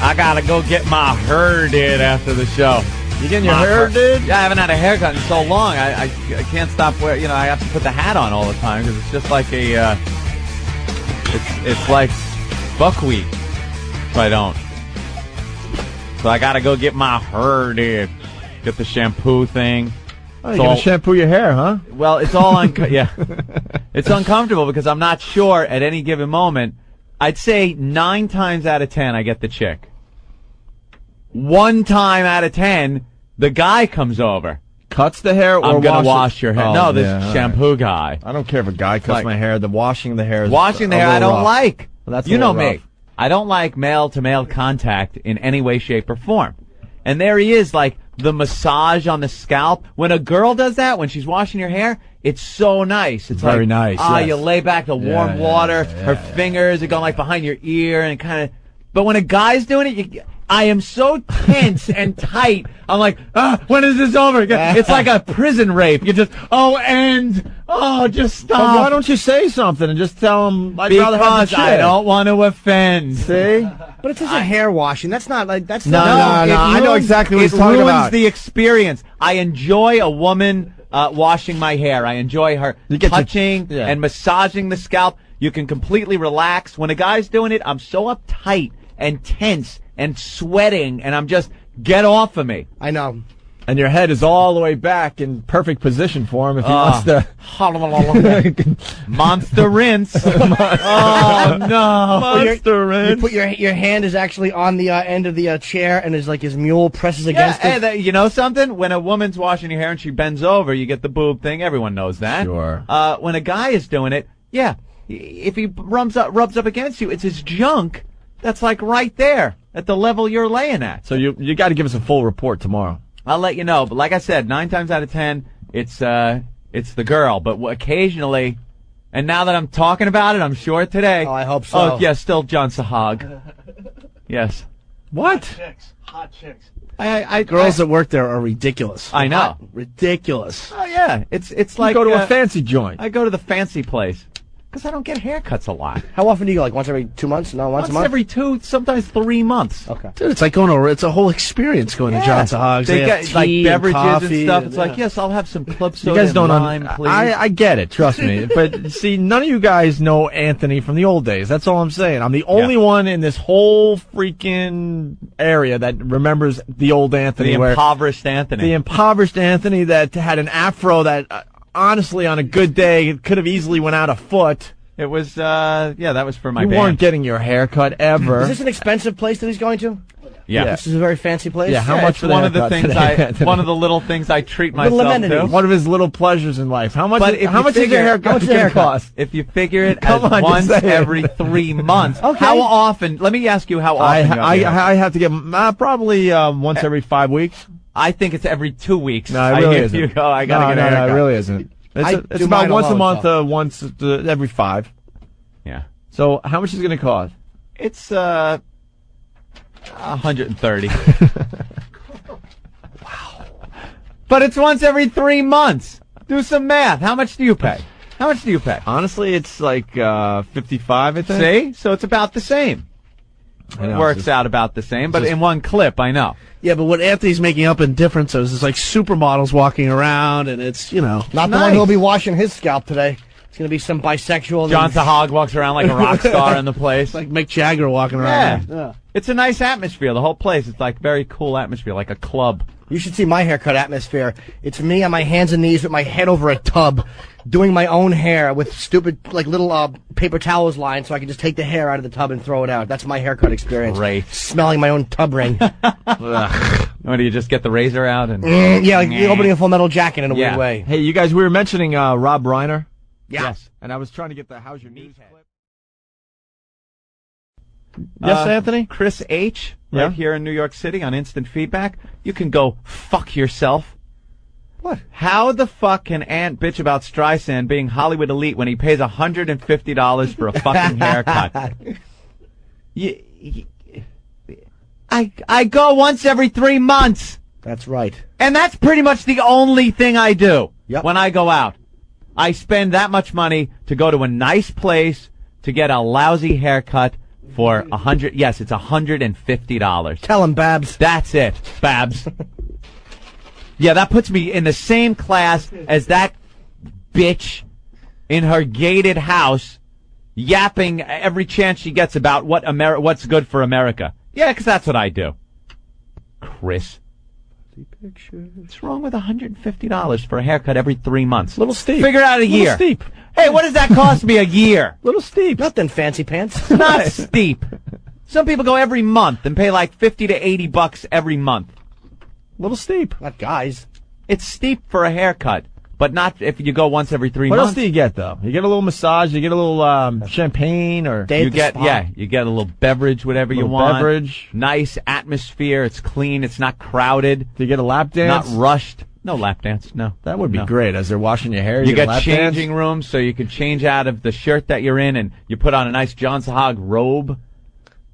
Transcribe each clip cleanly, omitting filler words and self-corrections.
I gotta go get my hair did after the show. You getting your hair did? Yeah, I haven't had a haircut in so long. I can't stop wearing. I have to put the hat on all the time because it's just like a. It's like buckwheat if I don't. So I gotta go get my hair did. Get the shampoo thing. Oh, you're gonna shampoo your hair, huh? Well, it's all yeah. It's uncomfortable because I'm not sure at any given moment. I'd say 9 times out of 10 I get the chick. 1 time out of 10 the guy comes over. Cuts the hair or I'm gonna wash your hair. Oh, no, this shampoo right. guy. I don't care if a guy cuts my hair. The washing the hair is washing the hair I don't rough. like. Well, that's you know rough. me. I don't like male-to-male contact in any way, shape, or form. And there he is, like the massage on the scalp. When a girl does that, when she's washing your hair, it's so nice. It's very like, nice. Ah, yes. you lay back the warm water. Her fingers are going like behind your ear and kind of. But when a guy's doing it, I am so tense and tight. I'm like, when is this over? It's like a prison rape. You just, just stop. But why don't you say something and just tell him I'd rather have the chick? I don't want to offend. See? But it's just a hair washing. That's not like that's No. I know exactly what he's talking about. It ruins the experience. I enjoy a woman washing my hair. I enjoy her touching and massaging the scalp. You can completely relax. When a guy's doing it, I'm so uptight and tense and sweating, and I'm just, get off of me. I know. And your head is all the way back in perfect position for him if he wants to. Monster rinse. Oh, no. Monster rinse. You put your hand is actually on the end of the chair, and his mule presses against it. Hey, you know something? When a woman's washing your hair and she bends over, you get the boob thing. Everyone knows that. Sure. When a guy is doing it, if he rubs up against you, it's his junk that's like right there at the level you're laying at. So you got to give us a full report tomorrow. I'll let you know. But like I said, 9 times out of 10, it's the girl. But occasionally, and now that I'm talking about it, I'm sure today. Oh, I hope so. Oh, yeah, still John Sahag. Yes. What? Hot chicks. Girls that work there are ridiculous. I know. Ridiculous. Oh, yeah. It's like. You go to a fancy joint. I go to the fancy place. Because I don't get haircuts a lot. How often do you go? Like once every 2 months? No, once a month? Once every 2, sometimes 3 months. Okay. Dude, it's like it's a whole experience going to John Sahag's. They have got tea like beverages and coffee stuff. It's like, yes, I'll have some club soda You guys don't and lime, please. I get it, trust me. But see, none of you guys know Anthony from the old days. That's all I'm saying. I'm the only one in this whole freaking area that remembers the old Anthony. The impoverished Anthony. The impoverished Anthony that had an afro that, honestly, on a good day, it could have easily went out a foot. It was, that was for my You band. weren't getting your hair cut ever. Is this an expensive place that he's going to? Yeah. This is a very fancy place? Yeah, how much it's for one of the haircut things today? one of the little things I treat Little myself amenities. to. One of his little pleasures in life. How much? But if how you much is your figure- haircut going to cost? If you figure it Come as on, just once say it. every 3 months, Okay. how often? Let me ask you how often. you have your haircut. I have to get probably once every 5 weeks. I think it's every 2 weeks. No, it really I isn't. You go. I gotta get a haircut. No, it really isn't. It's do about mine once a alone, month, so. once every 5. Yeah. So how much is it going to cost? It's 130. Wow. But it's once every 3 months. Do some math. How much do you pay? How much do you pay? Honestly, it's like 55, I think. See? So it's about the same. I know, It works out about the same, but in one clip, I know. Yeah, but what Anthony's making up in differences is like supermodels walking around, and it's, Not the one who'll be washing his scalp today. It's going to be some bisexual. John Sahag walks around like a rock star in the place. like Mick Jagger walking Yeah. around. It's a nice atmosphere. The whole place. It's like very cool atmosphere, like a club. You should see my haircut atmosphere. It's me on my hands and knees with my head over a tub, doing my own hair with stupid, like, little paper towels lined so I can just take the hair out of the tub and throw it out. That's my haircut experience. Great. Smelling my own tub ring. What do you just get the razor out and? Yeah, like opening a Full Metal Jacket in a weird way. Hey, you guys, we were mentioning Rob Reiner. Yeah. Yes. And I was trying to get the How's Your News clip. Yes, Anthony? Chris H. Right here in New York City on Instant Feedback. You can go fuck yourself. What? How the fuck can Ant bitch about Streisand being Hollywood elite when he pays $150 for a fucking haircut? I go once every 3 months. That's right. And that's pretty much the only thing I do Yep. when I go out. I spend that much money to go to a nice place to get a lousy haircut for $100. Yes, it's $150. Tell him, Babs. That's it, Babs. Yeah, that puts me in the same class as that bitch in her gated house, yapping every chance she gets about what's good for America. Yeah, because that's what I do. Chris. What's wrong with $150 for a haircut every 3 months? Little steep. Figure out a year. Steep. Hey, what does that cost me a year? Little steep. Nothing fancy pants. Not steep. Some people go every month and pay like $50 to $80 every month. Little steep. Not guys. It's steep for a haircut, but not if you go once every 3 What months. else do you get though? You get a little massage. You get a little champagne, or Day You at the get spa. you get a little beverage, whatever you Little want. beverage. Nice atmosphere. It's clean. It's not crowded. do you get a lap dance? Not rushed. No lap dance. No. That would be No. great. As they're washing your hair, You get a get lap changing dance? rooms, so you can change out of the shirt that you're in, and you put on a nice John Sahag robe.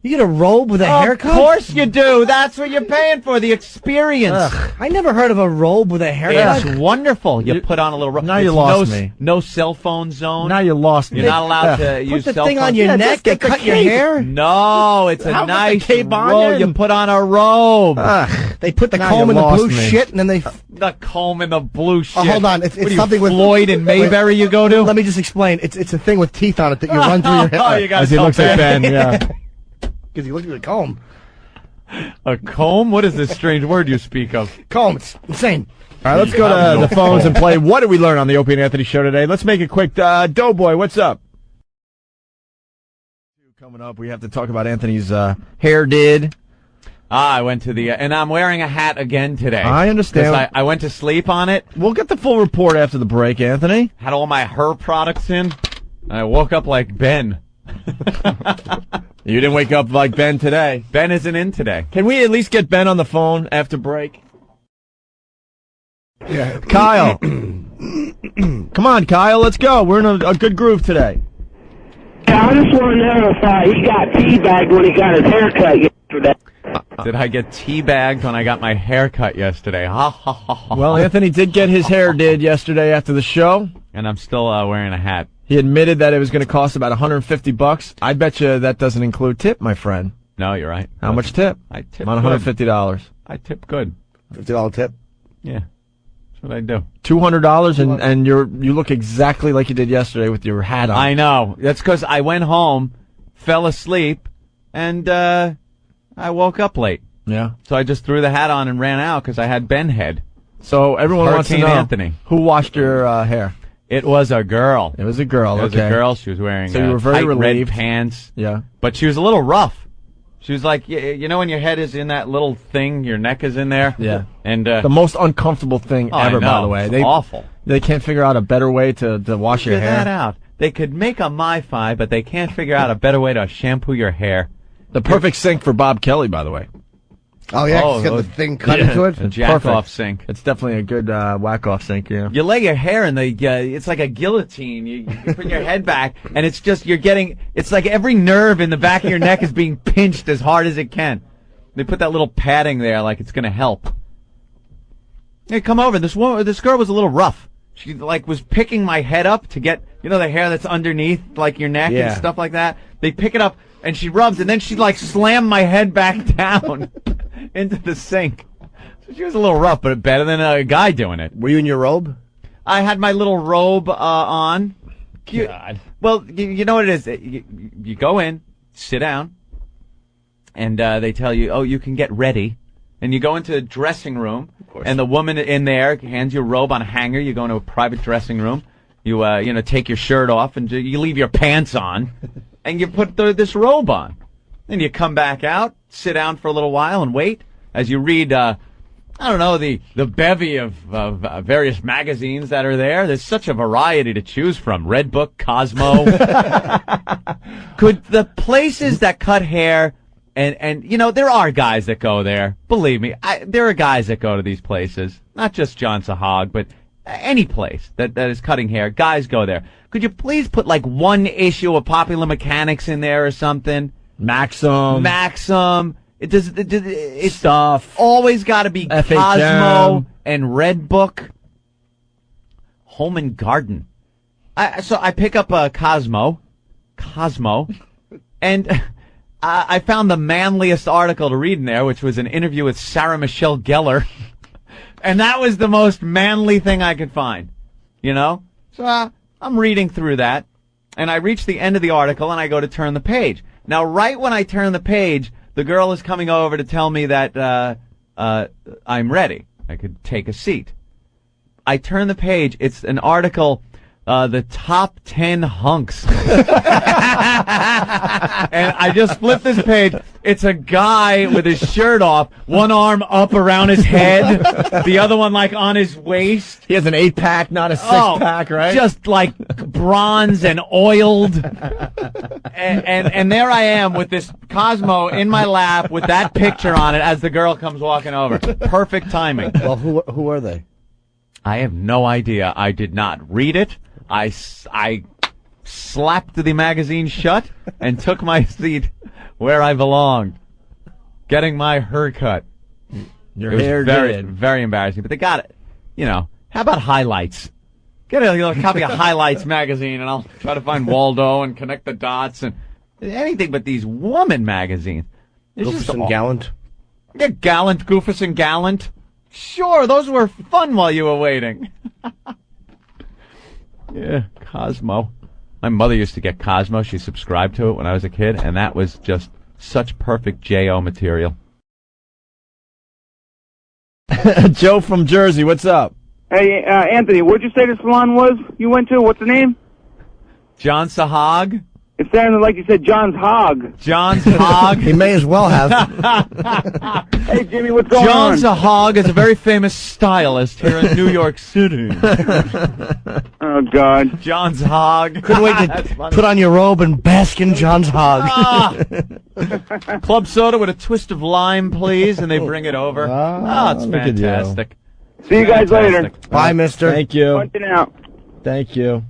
You get a robe with a haircut? Of course you do. That's what you're paying for, the experience. Ugh, I never heard of a robe with a haircut. It's wonderful. You put on a little robe. Now you It's lost no, me. No cell phone zone. Now you lost me. You're not allowed to Put use the cell thing phones. on your Yeah, neck. just They get the cut your cape. hair. No, it's a How about the nice cape robe. onion? You put on a robe. They put the Now comb you in the lost blue me. shit, and then they. The comb and the blue shit. Oh, hold on. It's What are you, something with Floyd and Mayberry you go to? Let me just explain. It's a thing with teeth on it that you run through your Oh, hair. you got As he looks at Ben, yeah. Because you look at the comb. A comb? What is this strange word you speak of? Comb. It's insane. All right, let's go to the phones and play What Did We Learn on the Opie and Anthony show today? Let's make it quick. Doughboy, what's up? Coming up, we have to talk about Anthony's hair did. I went to the, and I'm wearing a hat again today. I understand. 'Cause I went to sleep on it, We'll get the full report after the break, Anthony. had all my her products in, and I woke up like Ben. You didn't wake up like Ben today. Ben isn't in today. Can we at least get Ben on the phone after break? Yeah. Kyle. Come on, Kyle, let's go. We're in a good groove today. I just want to know if he got teabagged when he got his haircut yesterday. Did I get teabagged when I got my hair cut yesterday? Ha ha ha ha. Well, Anthony did get his hair did yesterday after the show. And I'm still wearing a hat. He admitted that it was going to cost about $150. I bet you that doesn't include tip, my friend. No, you're right. How much tip? I tip On good. $150. I tip good. $50 tip. Yeah. That's what I do. $200 and you look exactly like you did yesterday with your hat on. I know. That's because I went home, fell asleep, and I woke up late. Yeah. So I just threw the hat on and ran out because I had Ben head. So everyone wants to Hurricane know Anthony. who washed your hair. It was a girl. It was a girl. It was okay. a girl. She was wearing So you were very tight relieved. red pants. Yeah. But she was a little rough. She was like, you know when your head is in that little thing, your neck is in there? Yeah. And The most uncomfortable thing I ever, by know. the way. It's awful. They can't figure out a better way to wash your Figure hair. that out. They could make a Mi-Fi, but they can't figure out a better way to shampoo your hair. The perfect sink for Bob Kelly, by the way. Oh, yeah. Oh, It's got oh, the thing cut yeah. into it. A jack-off sink. It's definitely a good whack-off sink, yeah. You lay your hair in the, it's like a guillotine. You put your head back, and it's just, it's like every nerve in the back of your neck is being pinched as hard as it can. They put that little padding there like it's going to help. Hey, come over. This girl was a little rough. She, was picking my head up to get, the hair that's underneath, like, your neck Yeah. and stuff like that. They pick it up, and she rubs, and then she, slammed my head back down into the sink. So she was a little rough, but better than a guy doing it. Were you in your robe? I had my little robe on. God. Well, you know what it is. You go in, sit down, and they tell you, oh, you can get ready. And you go into the dressing room, and the woman in there hands you a robe on a hanger. You go into a private dressing room. You, take your shirt off, and you leave your pants on, and you put this robe on. Then you come back out, sit down for a little while, and wait as you read, the bevy of various magazines that are there. There's such a variety to choose from. Red Book, Cosmo. Could the places that cut hair, and there are guys that go there. Believe me, there are guys that go to these places. Not just John Sahag, but any place that is cutting hair. Guys go there. Could you please put one issue of Popular Mechanics in there or something? Maxim. It's Stuff. always got to be FHM. Cosmo and Red Book. Home and Garden. So I pick up a Cosmo, and I found the manliest article to read in there, which was an interview with Sarah Michelle Gellar. And that was the most manly thing I could find, you know? So I'm reading through that, and I reach the end of the article, and I go to turn the page. Now, right when I turn the page, the girl is coming over to tell me that I'm ready. I could take a seat. I turn the page. It's an article, the top 10 hunks. And I just flip this page. It's a guy with his shirt off, one arm up around his head, the other one like on his waist. He has an 8-pack, not a 6-pack, right? Just like bronze and oiled. And there I am with this Cosmo in my lap with that picture on it as the girl comes walking over. Perfect timing. Well, who are they? I have no idea. I did not read it. I slapped the magazine shut and took my seat where I belonged, getting my haircut. Your It was hair very, did. very embarrassing. But they got it. You know, how about highlights? Get a copy of Highlights magazine, and I'll try to find Waldo and connect the dots and anything but these woman magazines. It's just Goofus and Gallant. Yeah, Gallant, Goofus and Gallant. Sure, those were fun while you were waiting. Yeah, Cosmo. My mother used to get Cosmo. She subscribed to it when I was a kid, and that was just such perfect J.O. material. Joe from Jersey, what's up? Hey, Anthony, what'd you say the salon was you went to? What's the name? John Sahag? It sounded like you said John's Hog. John's Hog? He may as well have. Hey, Jimmy, what's going John on? Sahag is a very famous stylist here in New York City. Oh, God. John's Hog. Couldn't wait to put on your robe and bask in John's hog. Club soda with a twist of lime, please, and they bring it over. It's look at you. fantastic. See you guys later. Fantastic. Bye, mister. Thank you. Punching out. Thank you.